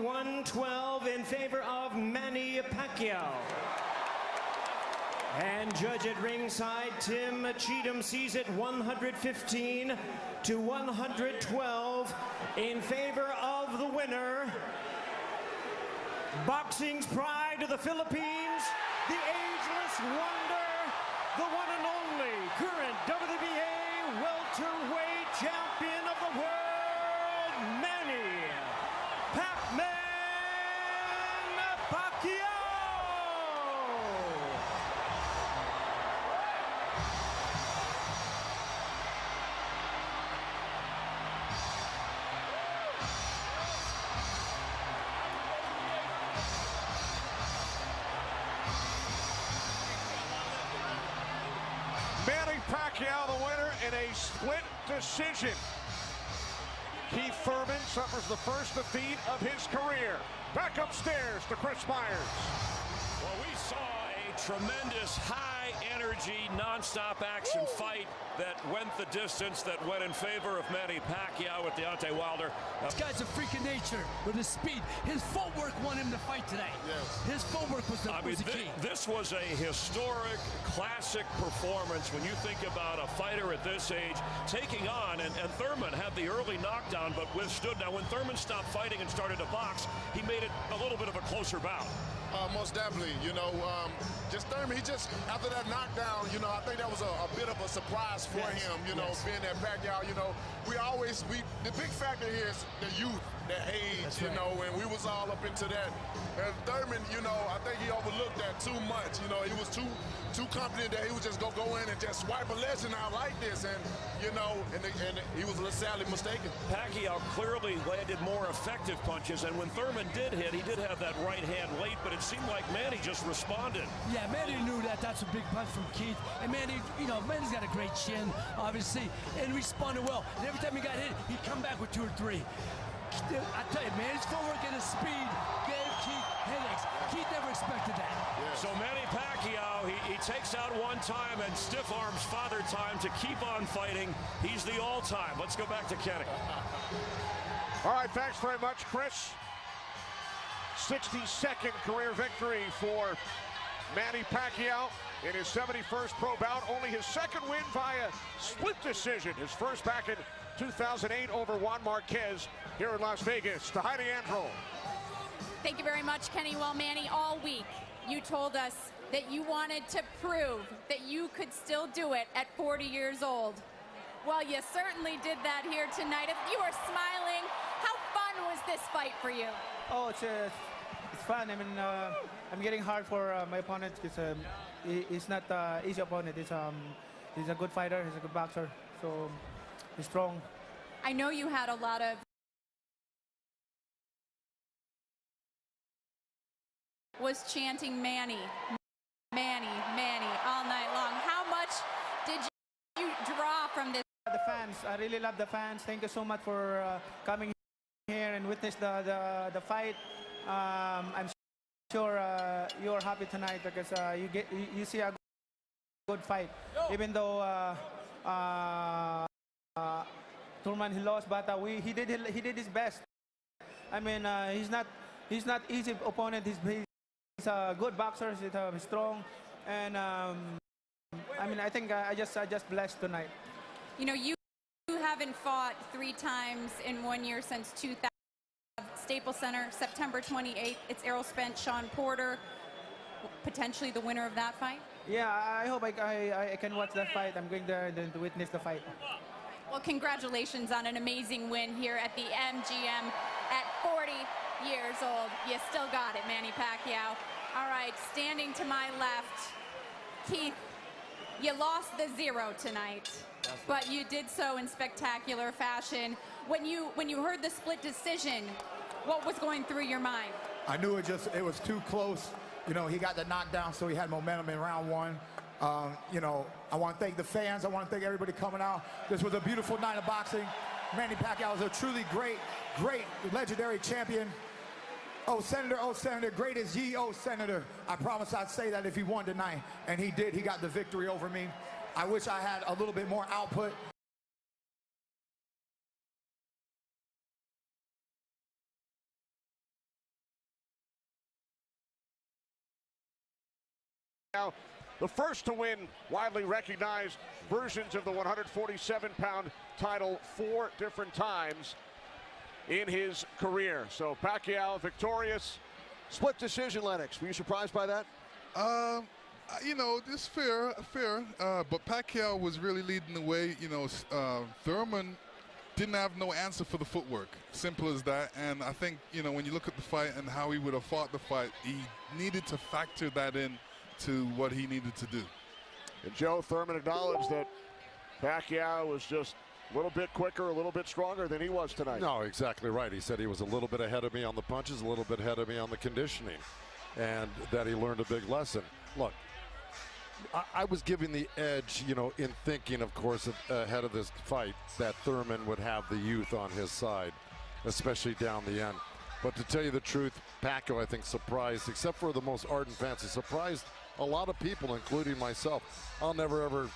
112 in favor of Manny Pacquiao. And judge at ringside, Tim Cheatham, sees it 115 to 112 in favor of the winner. Boxing's pride of the Philippines, the ageless wonder, the one and only current WBA welterweight champion of the world, Manny Pac-Man Pacquiao! Manny Pacquiao, the winner in a split decision. Keith Thurman suffers the first defeat of his career. Back upstairs to Chris Myers. Well, we saw a tremendous high-energy, non-stop action fight that went the distance, that went in favor of Manny Pacquiao with Deontay Wilder. This guy's a freak of nature with his speed. His footwork won him the fight today. Yes. His footwork was the key. This was a historic, classic performance when you think about a fighter at this age taking on, and Thurman had the early knockdown but withstood. Now, when Thurman stopped fighting and started to box, he made it a little bit of a closer bout. Most definitely, you know, just Thurman, he just, after that knockdown, you know, I think that was a bit of a surprise for him, you know, being that Pacquiao, you know, the big factor here is the youth, the age, you know, and we was all up into that. And Thurman, you know, I think he overlooked that too much, you know, he was too confident that he was just gonna go in and just swipe a legend out like this, and, you know, and he was sadly mistaken. Pacquiao clearly landed more effective punches, and when Thurman did hit, he did have that right hand late, but it seemed like Manny just responded. Yeah, Manny knew that. That's a big punch from Keith. And Manny, you know, Manny's got a great chin, obviously, and responded well. And every time he got hit, he'd come back with 2 or 3. I tell you, Manny's footwork and his speed gave Keith headaches. Keith never expected that. Yeah. So Manny Pacquiao, he takes out one time and stiff arms Father Time to keep on fighting. He's the all-time. Let's go back to Kenny. All right, thanks very much, Chris. 62nd career victory for Manny Pacquiao in his 71st pro bout. Only his second win via split decision. His first back in 2008 over Juan Marquez here in Las Vegas. To Heidi Andro. Thank you very much, Kenny. Well, Manny, all week you told us that you wanted to prove that you could still do it at 40 years old. Well, you certainly did that here tonight. You were smiling. How fun was this fight for you? Oh, it's fun. I mean, I'm getting hard for my opponent because he's not an easy opponent. He's a good fighter. He's a good boxer. So he's strong. I know you had a lot of was chanting Manny, Manny, Manny all night long. How much did you draw from this? The fans, I really love the fans. Thank you so much for coming here and witness the fight. I'm sure you're happy tonight because you see a good fight. Even though Thurman he lost, but he did his best. I mean, he's not easy opponent. He's a good boxer. He's strong, and I mean, I think I just blessed tonight. You know, you haven't fought 3 times in 1 year since 2000. Staples Center, September 28th. It's Errol Spence, Sean Porter, potentially the winner of that fight. Yeah, I hope I can watch that fight. I'm going there to witness the fight. Well, congratulations on an amazing win here at the MGM at 40 years old. You still got it, Manny Pacquiao. All right, standing to my left, Keith, you lost the 0 tonight, but you did so in spectacular fashion. When you heard the split decision, what was going through your mind? I knew it was too close. You know, he got the knockdown, so he had momentum in round 1. You know, I want to thank the fans. I want to thank everybody coming out. This was a beautiful night of boxing. Manny Pacquiao is a truly great, legendary champion. Oh, Senator, great as ye, oh, Senator. I promise I'd say that if he won tonight, and he did. He got the victory over me. I wish I had a little bit more output. the first to win widely recognized versions of the 147-pound title 4 different times in his career. So Pacquiao victorious. Split decision, Lennox. Were you surprised by that? You know, it's fair. But Pacquiao was really leading the way. You know, Thurman didn't have no answer for the footwork. Simple as that. And I think, you know, when you look at the fight and how he would have fought the fight, he needed to factor that in to what he needed to do. And Joe, Thurman acknowledged that Pacquiao was just a little bit quicker, a little bit stronger than he was tonight. No, exactly right. He said he was a little bit ahead of me on the punches, a little bit ahead of me on the conditioning, and that he learned a big lesson. Look, I was giving the edge, you know, in thinking, of course, ahead of this fight, that Thurman would have the youth on his side, especially down the end. But to tell you the truth, Pacquiao, I think, surprised, except for the most ardent fans, he surprised a lot of people, including myself. I'll never, ever,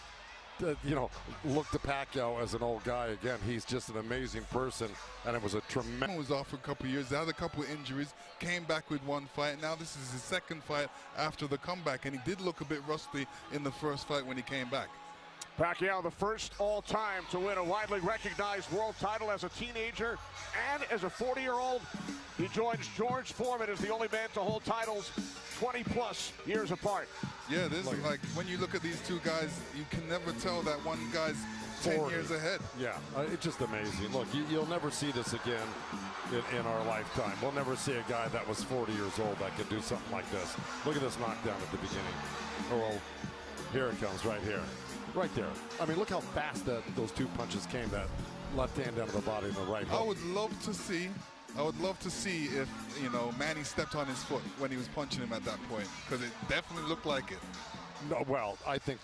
you know, look to Pacquiao as an old guy again. He's just an amazing person, and it was a tremendous. He was off for a couple of years, had a couple of injuries, came back with one fight. Now this is his second fight after the comeback, and he did look a bit rusty in the first fight when he came back. Pacquiao, the first all-time to win a widely recognized world title as a teenager and as a 40-year-old. He joins George Foreman as the only man to hold titles 20-plus years apart. Yeah, this is like, when you look at these two guys, you can never tell that one guy's 10 years ahead. Yeah, it's just amazing. Look, you'll never see this again in our lifetime. We'll never see a guy that was 40 years old that could do something like this. Look at this knockdown at the beginning. Oh, well, here it comes right here. Right there. I mean, look how fast those two punches came, that left hand down to the body and the right hook. I would love to see if, you know, Manny stepped on his foot when he was punching him at that point, because it definitely looked like it. No, well, I think